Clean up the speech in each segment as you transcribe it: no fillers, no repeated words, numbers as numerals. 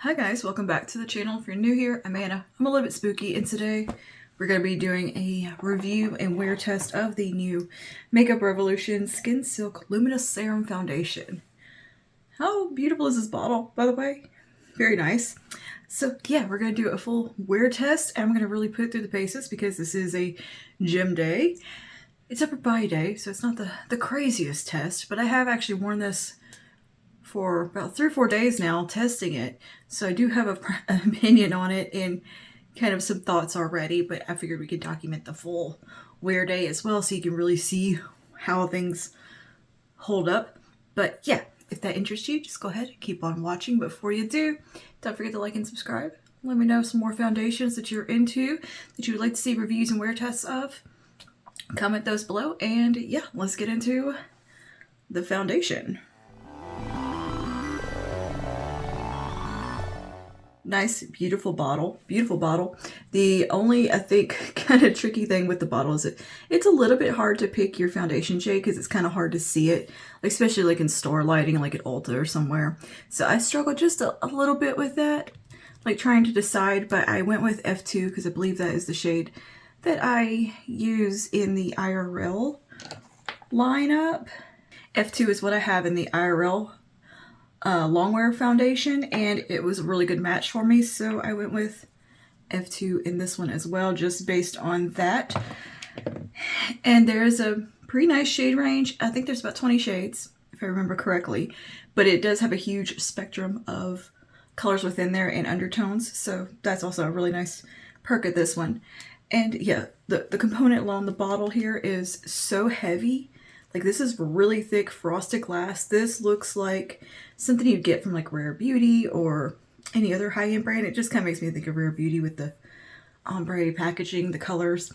Hi guys, welcome back to the channel. If you're new here, I'm Anna. I'm a little bit spooky, and today we're going to be doing a review and wear test of the new Makeup Revolution Skin Silk Luminous Serum Foundation. How beautiful is this bottle, by the way? Very nice. So yeah, we're going to do a full wear test, and I'm going to really put it through the paces because this is a gym day. It's upper body day, so it's not the craziest test, but I have actually worn this for about 3 or 4 days now, testing it. So I do have an opinion on it and kind of some thoughts already, but I figured we could document the full wear day as well so you can really see how things hold up. But yeah, if that interests you, just go ahead and keep on watching. But before you do, don't forget to like and subscribe. Let me know some more foundations that you're into, that you would like to see reviews and wear tests of. Comment those below, and yeah, let's get into the foundation. Nice, beautiful bottle. Beautiful bottle. The only, I think, kind of tricky thing with the bottle is it's a little bit hard to pick your foundation shade because it's kind of hard to see it, especially like in store lighting, like at Ulta or somewhere. So I struggled just a little bit with that, like trying to decide, but I went with F2 because I believe that is the shade that I use in the IRL lineup. F2 is what I have in the IRL longwear foundation, and it was a really good match for me, so I went with F2 in this one as well, just based on that. And there's a pretty nice shade range. I think there's about 20 shades, if I remember correctly, but it does have a huge spectrum of colors within there and undertones, so that's also a really nice perk of this one. And yeah, the component along the bottle here is so heavy. Like, this is really thick frosted glass. This looks like something you'd get from like Rare Beauty or any other high-end brand. It just kind of makes me think of Rare Beauty with the ombre packaging, the colors.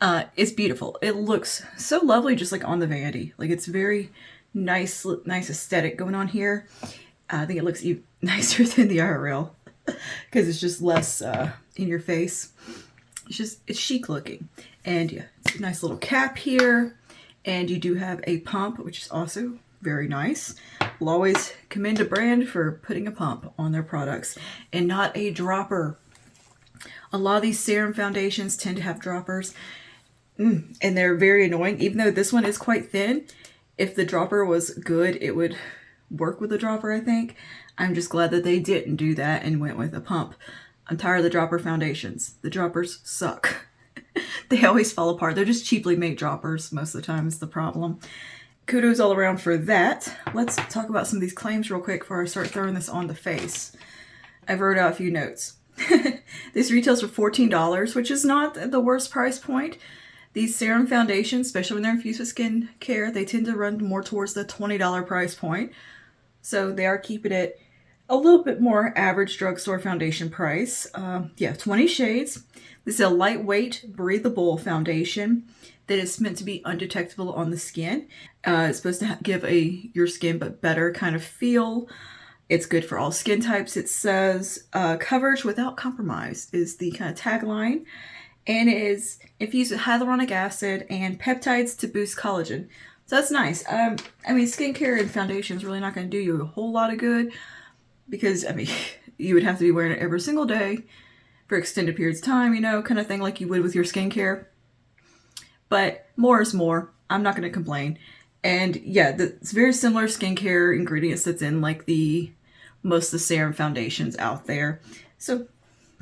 It's beautiful. It looks so lovely just like on the vanity. Like, it's very nice aesthetic going on here. I think it looks even nicer than the IRL because it's just less in your face. It's chic looking. And yeah, it's a nice little cap here. And you do have a pump, which is also very nice. We'll always commend a brand for putting a pump on their products and not a dropper. A lot of these serum foundations tend to have droppers, and they're very annoying. Even though this one is quite thin, if the dropper was good, it would work with the dropper, I think. I'm just glad that they didn't do that and went with a pump. I'm tired of the dropper foundations. The droppers suck. They always fall apart. They're just cheaply made droppers most of the time is the problem. Kudos all around for that. Let's talk about some of these claims real quick before I start throwing this on the face. I wrote out a few notes. This retails for $14, which is not the worst price point. These serum foundations, especially when they're infused with skin care, they tend to run more towards the $20 price point. So they are keeping it a little bit more average drugstore foundation price. Yeah, 20 shades. This is a lightweight, breathable foundation that is meant to be undetectable on the skin. It's supposed to give your skin but better kind of feel. It's good for all skin types. It says coverage without compromise is the kind of tagline. And it is infused with hyaluronic acid and peptides to boost collagen. So that's nice. I mean, skincare and foundation is really not going to do you a whole lot of good because, I mean, you would have to be wearing it every single day for extended periods of time, you know, kind of thing like you would with your skincare. But more is more. I'm not going to complain. And yeah, it's very similar skincare ingredients that's in like most of the serum foundations out there. So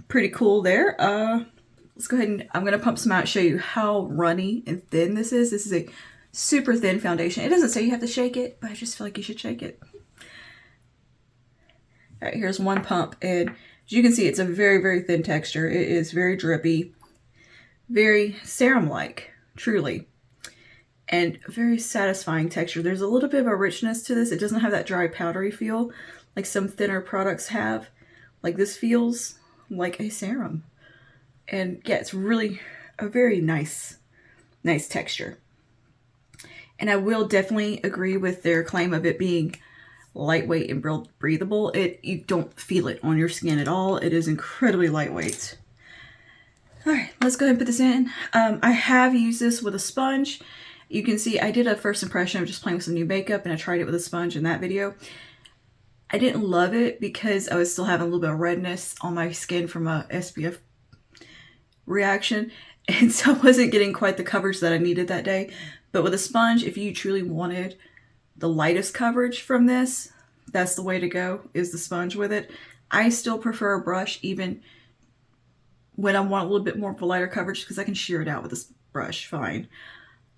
pretty cool there. Let's go ahead and I'm going to pump some out, show you how runny and thin this is. This is a super thin foundation. It doesn't say you have to shake it, but I just feel like you should shake it. All right, here's one pump, and as you can see, it's a very, very thin texture. It is very drippy, very serum-like, truly, and a very satisfying texture. There's a little bit of a richness to this. It doesn't have that dry, powdery feel like some thinner products have. Like, this feels like a serum. And yeah, it's really a very nice texture. And I will definitely agree with their claim of it being lightweight and breathable. You don't feel it on your skin at all. It is incredibly lightweight. All right, let's go ahead and put this in. I have used this with a sponge. You can see I did a first impression of just playing with some new makeup, and I tried it with a sponge in that video. I didn't love it because I was still having a little bit of redness on my skin from a SPF reaction. And so I wasn't getting quite the coverage that I needed that day. But with a sponge, if you truly wanted the lightest coverage from this, that's the way to go, is the sponge with it. I still prefer a brush even when I want a little bit more of a lighter coverage because I can shear it out with this brush fine.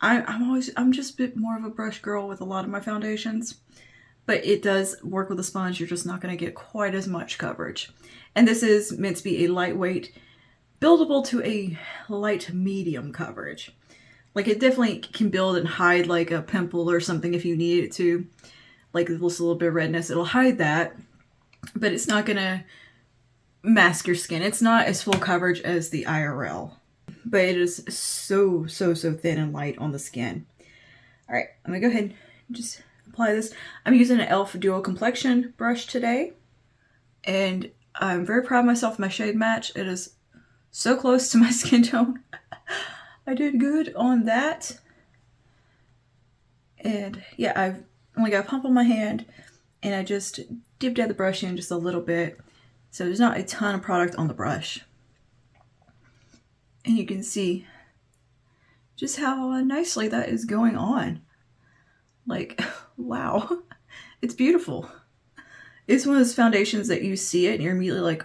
I'm just a bit more of a brush girl with a lot of my foundations. But it does work with a sponge. You're just not going to get quite as much coverage. And this is meant to be a lightweight, buildable to a light medium coverage. Like it definitely can build and hide like a pimple or something if you need it to. Like this little bit of redness, it'll hide that. But it's not going to mask your skin. It's not as full coverage as the IRL. But it is so thin and light on the skin. All right, I'm going to go ahead and just apply this. I'm using an e.l.f. Duo Complexion brush today. And I'm very proud of myself with my shade match. It is so close to my skin tone. I did good on that. And yeah, I've only got a pump on my hand. And I just dipped out the brush in just a little bit. So there's not a ton of product on the brush. And you can see just how nicely that is going on. Like, wow, it's beautiful. It's one of those foundations that you see it and you're immediately like,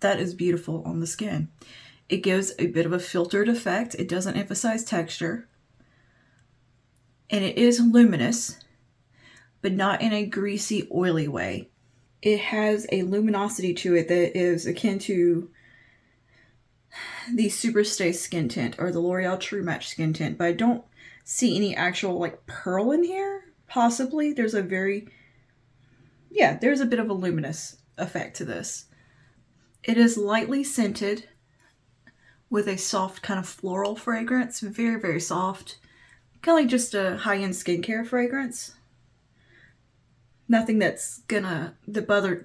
that is beautiful on the skin. It gives a bit of a filtered effect. It doesn't emphasize texture. And it is luminous, but not in a greasy, oily way. It has a luminosity to it that is akin to the Superstay skin tint or the L'Oreal True Match skin tint, but I don't see any actual like pearl in here. Possibly there's a bit of a luminous effect to this. It is lightly scented with a soft kind of floral fragrance, very soft, kind of like just a high-end skincare fragrance. Nothing that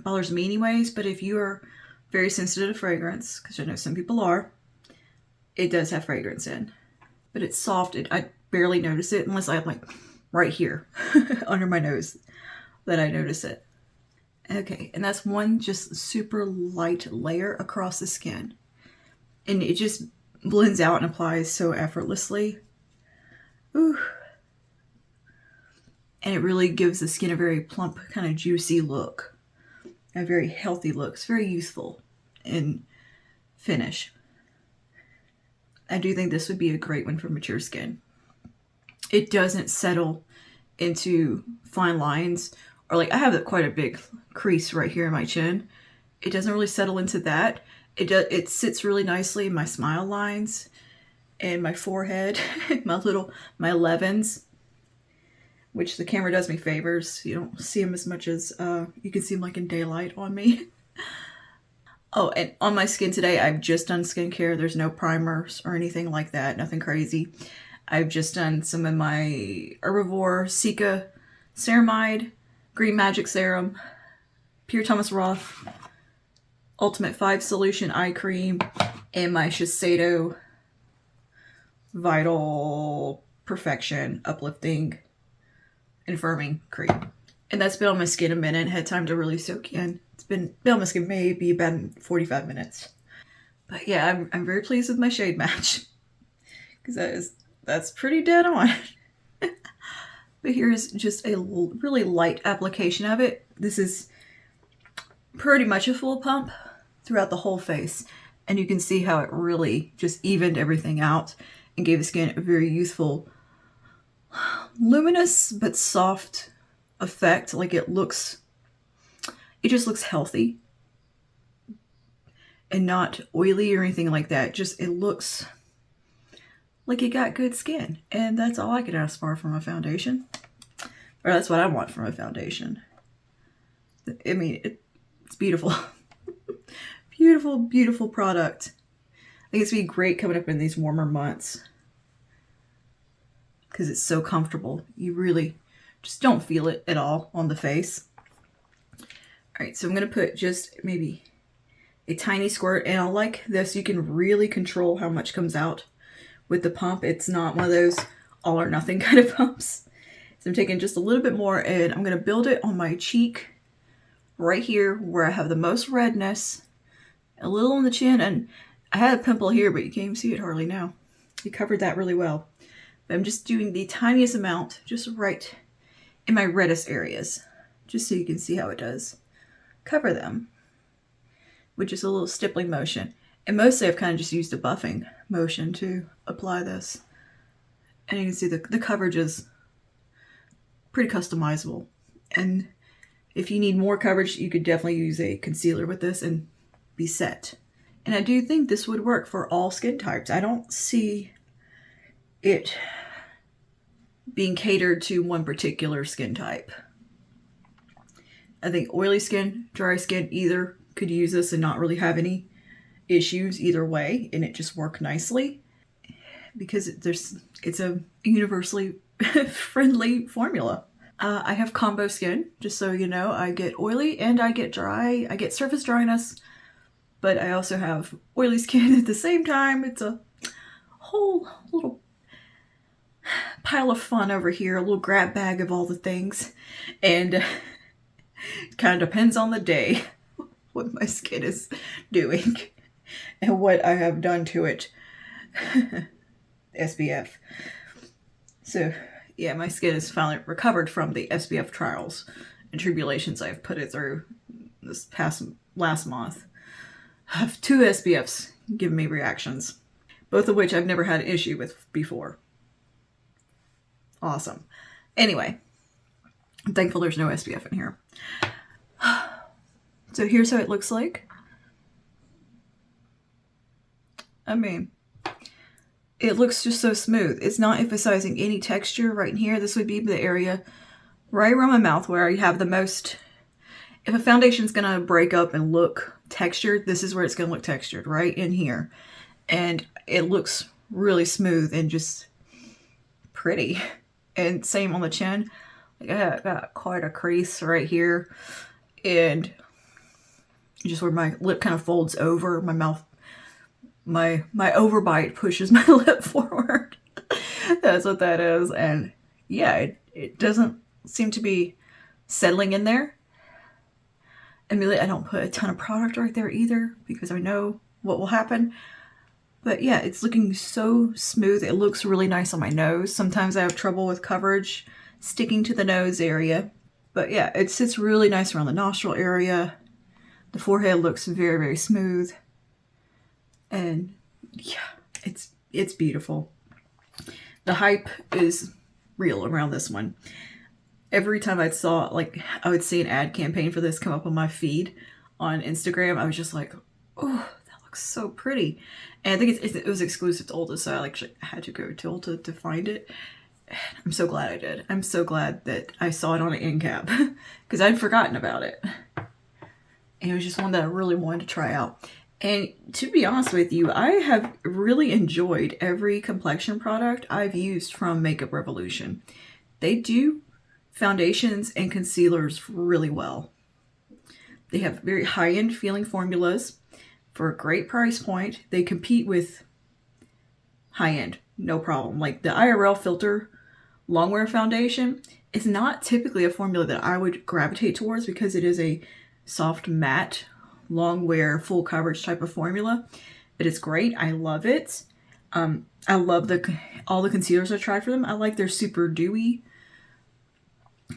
bothers me anyways, but if you are very sensitive to fragrance, because I know some people are, it does have fragrance in. But it's soft. I barely notice it unless I'm like right here under my nose that I notice it. Okay, and that's one just super light layer across the skin. And it just blends out and applies so effortlessly. Ooh. And it really gives the skin a very plump, kind of juicy look. A very healthy look. It's very youthful in finish. I do think this would be a great one for mature skin. It doesn't settle into fine lines, or like I have quite a big crease right here in my chin. It doesn't really settle into that. It sits really nicely in my smile lines and my forehead, my 11s, which the camera does me favors. You don't see them as much as you can see them like in daylight on me. Oh, and on my skin today, I've just done skincare. There's no primers or anything like that. Nothing crazy. I've just done some of my Herbivore Cica Ceramide, Green Magic Serum, Pure Thomas Roth Ultimate 5 Solution Eye Cream, and my Shiseido Vital Perfection Uplifting and Firming Cream. And that's been on my skin a minute. Had time to really soak in. It's been on my skin maybe about 45 minutes. But yeah, I'm very pleased with my shade match. Because that's pretty dead on. But here's just a really light application of it. This is pretty much a full pump throughout the whole face. And you can see how it really just evened everything out and gave the skin a very youthful, luminous but soft effect. Like it just looks healthy and not oily or anything like that. Just it looks like you got good skin, and that's all I could ask for from a foundation, or that's what I want from a foundation. I mean, it's beautiful. Beautiful product. I think it's gonna be great coming up in these warmer months because it's so comfortable. You really just don't feel it at all on the face. All right, so I'm gonna put just maybe a tiny squirt, and I like this. You can really control how much comes out with the pump. It's not one of those all or nothing kind of pumps. So I'm taking just a little bit more, and I'm gonna build it on my cheek right here where I have the most redness, a little on the chin, and I had a pimple here, but you can't even see it hardly now. It covered that really well. But I'm just doing the tiniest amount, just right in my reddest areas, just so you can see how it does cover them, with just a little stippling motion. And mostly I've kind of just used a buffing motion to apply this. And you can see the coverage is pretty customizable. And if you need more coverage, you could definitely use a concealer with this and be set. And I do think this would work for all skin types. I don't see it being catered to one particular skin type. I think oily skin, dry skin, either could use this and not really have any issues either way, and it just worked nicely because it's a universally friendly formula. I have combo skin, just so you know. I get oily and I get dry. I get surface dryness, but I also have oily skin at the same time. It's a whole little pile of fun over here, a little grab bag of all the things. And it kind of depends on the day what my skin is doing and what I have done to it. SPF. So yeah, my skin is finally recovered from the SPF trials and tribulations I've put it through this last month. I have 2 SPFs giving me reactions, both of which I've never had an issue with before. Awesome. Anyway, I'm thankful there's no SPF in here. So here's how it looks like. I mean, it looks just so smooth. It's not emphasizing any texture right in here. This would be the area right around my mouth where I have the most. If a foundation's gonna break up and look textured, this is where it's gonna look textured, right in here. And it looks really smooth and just pretty. And same on the chin. Like I got quite a crease right here. And just where my lip kind of folds over, my mouth, my overbite pushes my lip forward. That's what that is. And yeah, it doesn't seem to be settling in there. And really, I don't put a ton of product right there either because I know what will happen. But yeah, it's looking so smooth. It looks really nice on my nose. Sometimes I have trouble with coverage sticking to the nose area. But yeah, it sits really nice around the nostril area. The forehead looks very, very smooth. And yeah, it's beautiful. The hype is real around this one. Every time I would see an ad campaign for this come up on my feed on Instagram, I was just like, oh, that looks so pretty. And I think it was exclusive to Ulta, so I actually had to go to Ulta to find it. I'm so glad I did. I'm so glad that I saw it on an end cap because I'd forgotten about it. And it was just one that I really wanted to try out. And to be honest with you, I have really enjoyed every complexion product I've used from Makeup Revolution. They do foundations and concealers really well. They have very high-end feeling formulas for a great price point. They compete with high-end, no problem. Like the IRL Filter Longwear Foundation is not typically a formula that I would gravitate towards because it is a soft matte long wear full coverage type of formula, but it's great. I love it. I love all the concealers I tried for them. I like their super dewy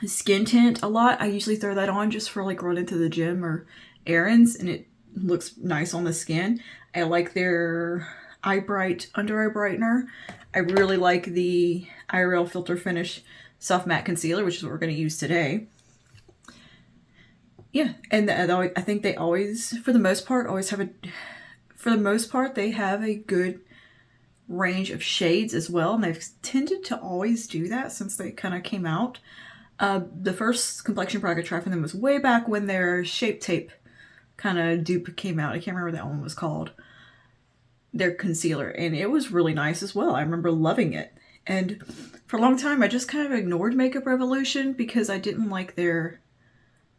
skin tint a lot. I usually throw that on just for like running to the gym or errands, and it looks nice on the skin. I like their Eye Bright under eye brightener. I really like the IRL Filter Finish Soft Matte Concealer, which is what we're going to use today. Yeah, and I think they always, for the most part, they have a good range of shades as well, and they've tended to always do that since they kind of came out. The first complexion product I tried from them was way back when their Shape Tape kind of dupe came out. I can't remember what that one was called. Their concealer, and it was really nice as well. I remember loving it. And for a long time, I just kind of ignored Makeup Revolution because I didn't like their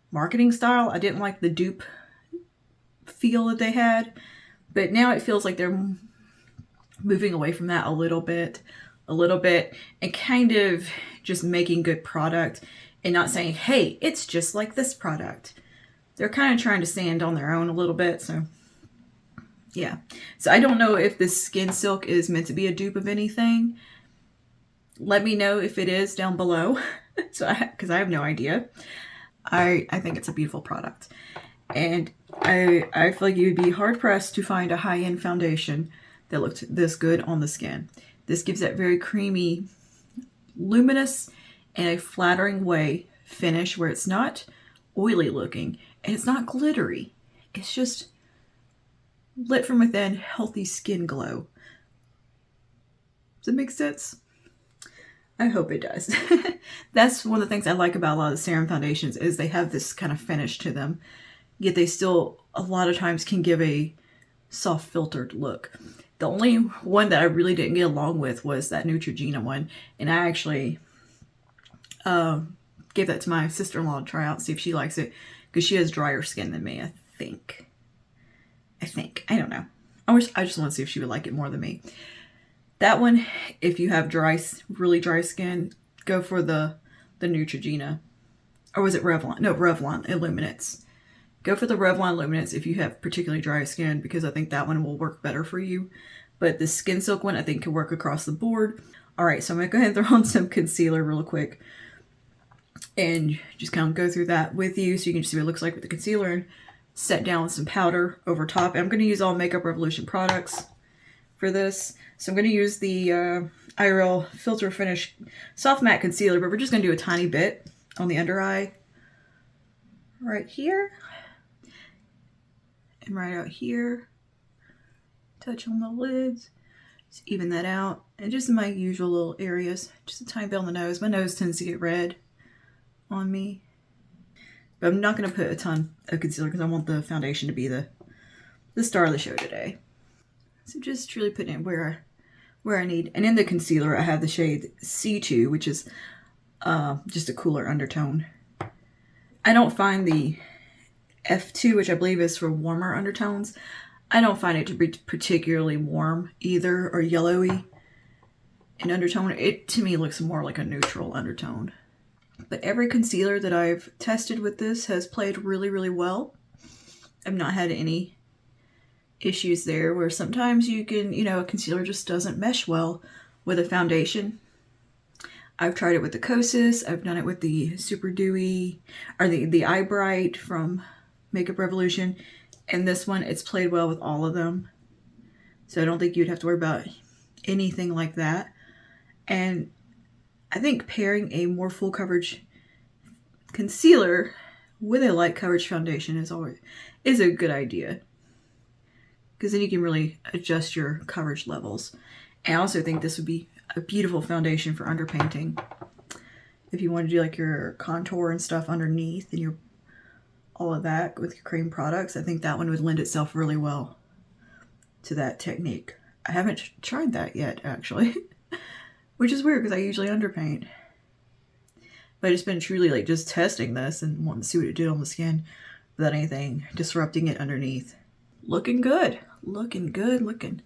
marketing style. I didn't like the dupe feel that they had. But now it feels like they're moving away from that a little bit, and kind of just making good product and not saying, hey, it's just like this product. they're kind of trying to stand on their own a little bit. So yeah. So I don't know if this Skin Silk is meant to be a dupe of anything. Let me know if it is down below. Because I have no idea. I think it's a beautiful product. And I feel like you'd be hard pressed to find a high-end foundation that looked this good on the skin. This gives that very creamy, luminous, and a flattering way finish where it's not oily looking and it's not glittery. It's just lit from within, healthy skin glow. Does that make sense? I hope it does. That's one of the things I like about a lot of the Serum foundations is they have this kind of finish to them, yet they still a lot of times can give a soft filtered look. The only one that I really didn't get along with was that Neutrogena one, and I actually gave that to my sister-in-law to try out, see if she likes it, because she has drier skin than me, I think. I don't know. I just want to see if she would like it more than me. That one, if you have really dry skin, go for the Neutrogena. Or was it Revlon? No, Revlon Illuminates. Go for the Revlon Illuminates if you have particularly dry skin, because I think that one will work better for you. But the Skin Silk one, I think, can work across the board. Alright, so I'm going to go ahead and throw on some concealer real quick. And just kind of go through that with you so you can just see what it looks like with the concealer. And set down with some powder over top. And I'm going to use all Makeup Revolution products for this. So I'm going to use the IRL Filter Finish Soft Matte Concealer, but we're just going to do a tiny bit on the under eye. Right here. And right out here. Touch on the lids. Just even that out. And just in my usual little areas. Just a tiny bit on the nose. My nose tends to get red on me. But I'm not going to put a ton of concealer because I want the foundation to be the star of the show today. So just really putting it where I need. And in the concealer, I have the shade C2, which is just a cooler undertone. I don't find the F2, which I believe is for warmer undertones, I don't find it to be particularly warm either, or yellowy in undertone. It, to me, looks more like a neutral undertone. But every concealer that I've tested with this has played really, really well. I've not had any issues there, where sometimes you can, a concealer just doesn't mesh well with a foundation. I've tried it with the Kosas. I've done it with the Super Dewy, or the Eye Bright from Makeup Revolution. And this one, it's played well with all of them. So I don't think you'd have to worry about anything like that. And I think pairing a more full coverage concealer with a light coverage foundation is a good idea. Because then you can really adjust your coverage levels. And I also think this would be a beautiful foundation for underpainting. If you want to do like your contour and stuff underneath and all of that with your cream products, I think that one would lend itself really well to that technique. I haven't tried that yet, actually. Which is weird because I usually underpaint. But I've just been truly like just testing this and wanting to see what it did on the skin without anything disrupting it underneath. Looking good. Looking good. Looking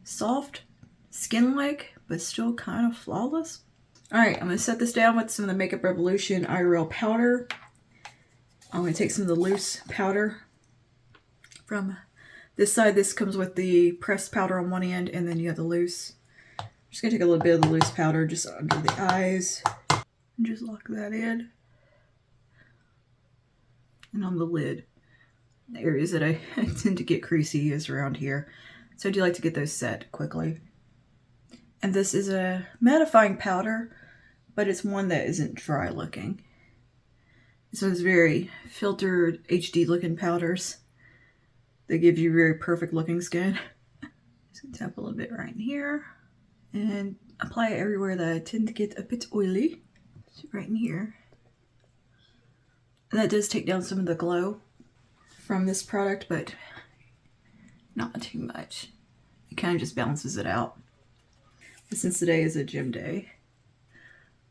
soft, skin-like, but still kind of flawless. Alright, I'm going to set this down with some of the Makeup Revolution IRL powder. I'm going to take some of the loose powder from this side. This comes with the pressed powder on one end, and then you have the loose. I'm just going to take a little bit of the loose powder just under the eyes and just lock that in. And on the lid. The areas that I tend to get creasy is around here. So I do like to get those set quickly. And this is a mattifying powder, but it's one that isn't dry looking. This one's very filtered, HD looking powders. They give you very perfect looking skin. Just gonna tap a little bit right in here. And apply it everywhere that I tend to get a bit oily. So right in here. And that does take down some of the glow from this product, but not too much. It kind of just balances it out. But since today is a gym day,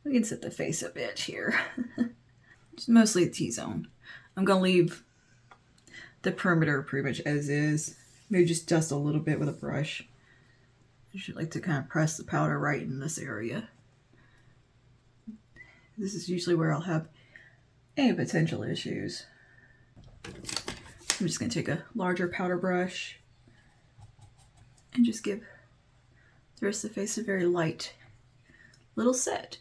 we can set the face a bit here. Just mostly the T-zone. I'm going to leave the perimeter pretty much as is. Maybe just dust a little bit with a brush. I should like to kind of press the powder right in this area. This is usually where I'll have any potential issues. I'm just going to take a larger powder brush and just give the rest of the face a very light little set.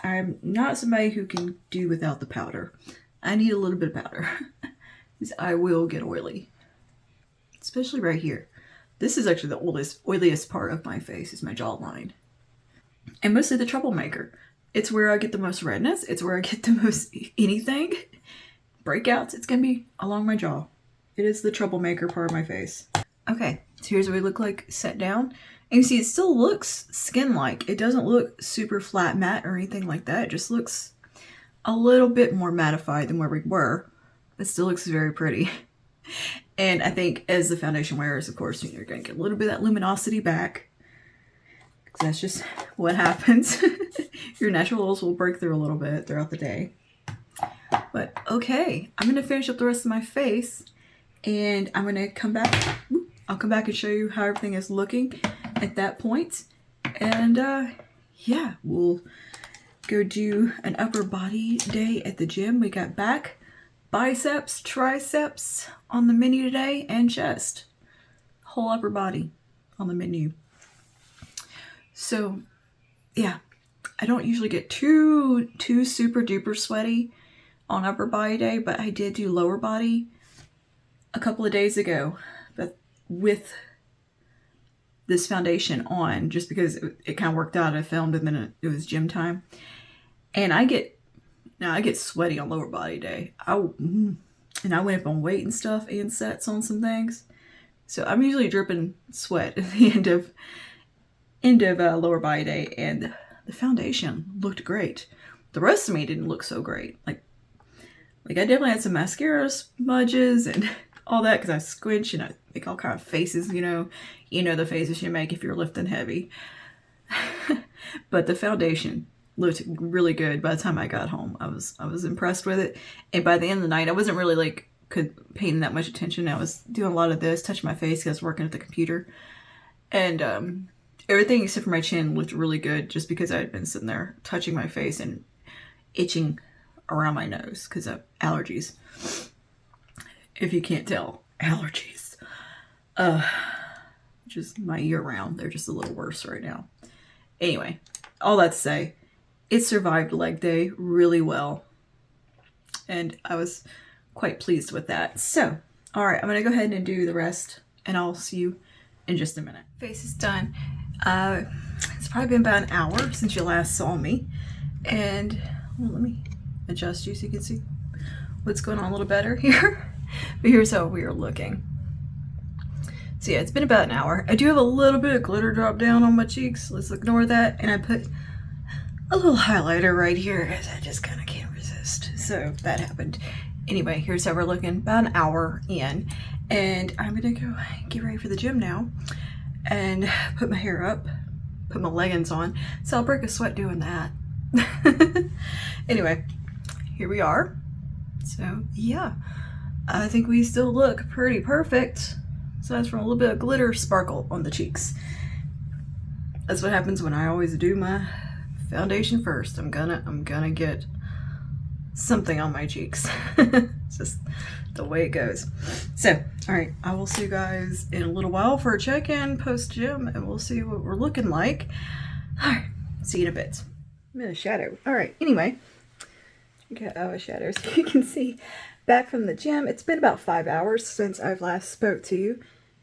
I'm not somebody who can do without the powder. I need a little bit of powder because I will get oily, especially right here. This is actually the oiliest part of my face, is my jawline. And mostly the troublemaker. It's where I get the most redness. It's where I get the most anything. Breakouts, it's going to be along my jaw. It is the troublemaker part of my face. Okay, so here's what we look like set down. And you see it still looks skin-like. It doesn't look super flat matte or anything like that. It just looks a little bit more mattified than where we were. It still looks very pretty. And I think as the foundation wears, of course, you're going to get a little bit of that luminosity back. Because that's just what happens. Your naturals will break through a little bit throughout the day. But okay, I'm going to finish up the rest of my face. And I'm going to come back. I'll come back and show you how everything is looking at that point. And yeah, we'll go do an upper body day at the gym. We got back, biceps, triceps on the menu today, and chest. Whole upper body on the menu. So yeah, I don't usually get too super duper sweaty on upper body day, but I did do lower body a couple of days ago, but with this foundation on, just because it kind of worked out. I filmed and then it was gym time, and I get sweaty on lower body day. And I went up on weight and stuff and sets on some things, so I'm usually dripping sweat at the end of lower body day, and the foundation looked great. The rest of me didn't look so great. Like I definitely had some mascara smudges and all that because I squinch and I make all kind of faces, you know the faces you make if you're lifting heavy. But the foundation looked really good by the time I got home. I was impressed with it. And by the end of the night, I wasn't really paying that much attention. I was doing a lot of this, touching my face because I was working at the computer. And everything except for my chin looked really good just because I had been sitting there touching my face and itching around my nose because of allergies. If you can't tell, allergies. Just my year round. They're just a little worse right now. Anyway, all that to say, it survived leg day really well. And I was quite pleased with that. So, alright, I'm going to go ahead and do the rest. And I'll see you in just a minute. Face is done. It's probably been about an hour since you last saw me. And well, let me adjust you so you can see what's going on a little better here. But here's how we are looking. So yeah, it's been about an hour. I do have a little bit of glitter drop down on my cheeks. Let's ignore that. And I put a little highlighter right here as I just kind of can't resist. So that happened. Anyway, here's how we're looking about an hour in. And I'm going to go get ready for the gym now and put my hair up, put my leggings on. So I'll break a sweat doing that. Anyway, here we are. So yeah, I think we still look pretty perfect. Aside from a little bit of glitter sparkle on the cheeks. That's what happens when I always do my foundation first. I'm gonna get something on my cheeks. It's just the way it goes. So, alright, I will see you guys in a little while for a check-in post-gym, and we'll see what we're looking like. Alright, see you in a bit. I'm in a shadow. Alright, anyway, I got a shadow so you can see. Back from the gym. It's been about 5 hours since I've last spoke to you.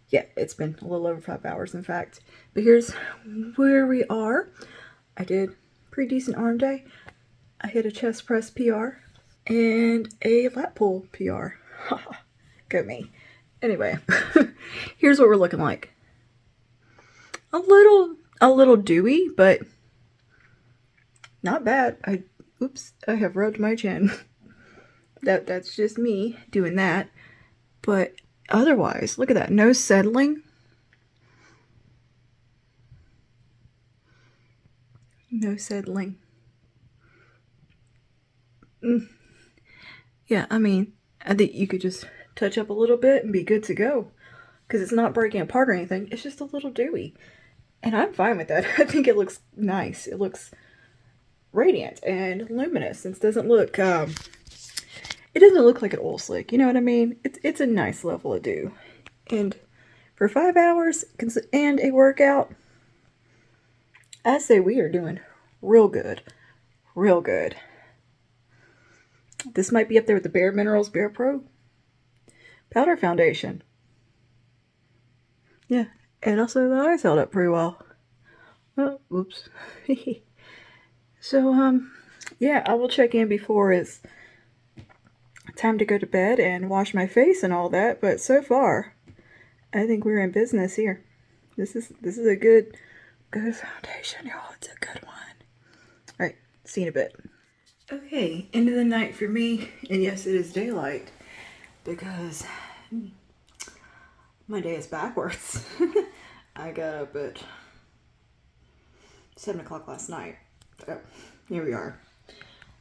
Yeah, it's been a little over 5 hours, in fact. But here's where we are. I did pretty decent arm day. I hit a chest press PR and a lat pull PR. Go me. Anyway, here's what we're looking like. A little dewy, but not bad. I have rubbed my chin. That's just me doing that. But otherwise, look at that. No settling. No settling. Yeah, I mean, I think you could just touch up a little bit and be good to go. Because it's not breaking apart or anything. It's just a little dewy. And I'm fine with that. I think it looks nice. It looks radiant and luminous. It doesn't look... it doesn't look like an oil slick. You know what I mean? It's a nice level of dew. And for 5 hours and a workout, I say we are doing real good. Real good. This might be up there with the Bare Minerals Bare Pro Powder Foundation. Yeah, and also the eyes held up pretty well. Oh, whoops. So, yeah, I will check in before it's time to go to bed and wash my face and all that. But so far, I think we're in business here. This is a good foundation, y'all. It's a good one. All right, see you in a bit. Okay, end of the night for me, and yes, it is daylight because my day is backwards. I got up at 7 o'clock last night. So here we are.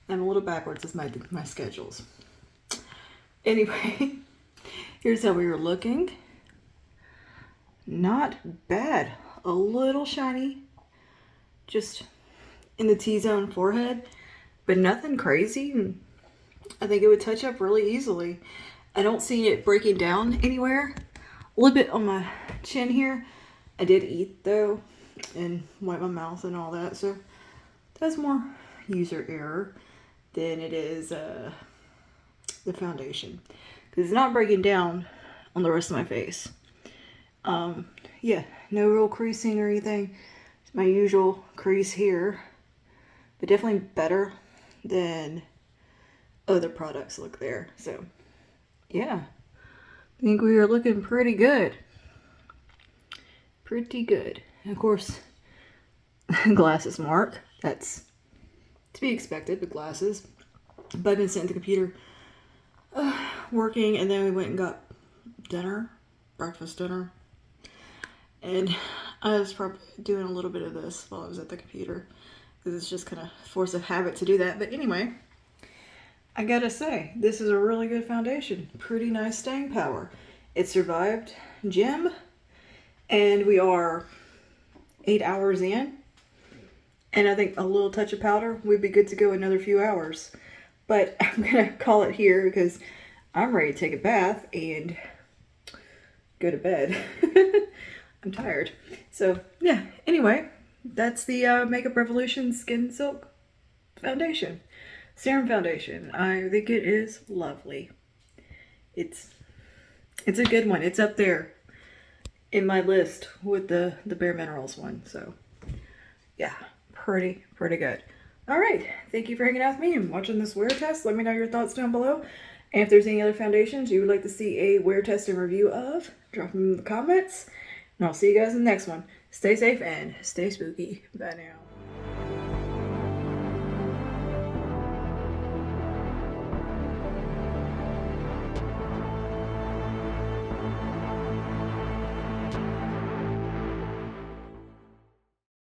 I'm a little backwards with my schedules. Anyway, here's how we were looking. Not bad. A little shiny, just in the T-zone forehead, but nothing crazy. I think it would touch up really easily. I don't see it breaking down anywhere. A little bit on my chin here. I did eat though and wipe my mouth and all that, so that's more user error than it is the foundation, because it's not breaking down on the rest of my face. Yeah, no real creasing or anything. It's my usual crease here, but definitely better than other products look there. So yeah, I think we are looking pretty good. Pretty good. And of course, glasses mark. That's to be expected with glasses. But I've been sitting at the computer working, and then we went and got dinner, breakfast dinner. And I was probably doing a little bit of this while I was at the computer, because it's just kind of force of habit to do that. But anyway, I gotta say, this is a really good foundation. Pretty nice staying power. It survived gym, and we are 8 hours in. And I think a little touch of powder, we'd be good to go another few hours. But I'm gonna call it here because I'm ready to take a bath and go to bed. I'm tired. So yeah, anyway, that's the Makeup Revolution Skin Silk Foundation. Serum Foundation. I think it is lovely. It's a good one. It's up there in my list with the Bare Minerals one. So yeah, pretty good. All right, thank you for hanging out with me and watching this wear test. Let me know your thoughts down below. And if there's any other foundations you would like to see a wear test and review of, drop them in the comments. And I'll see you guys in the next one. Stay safe and stay spooky. Bye now.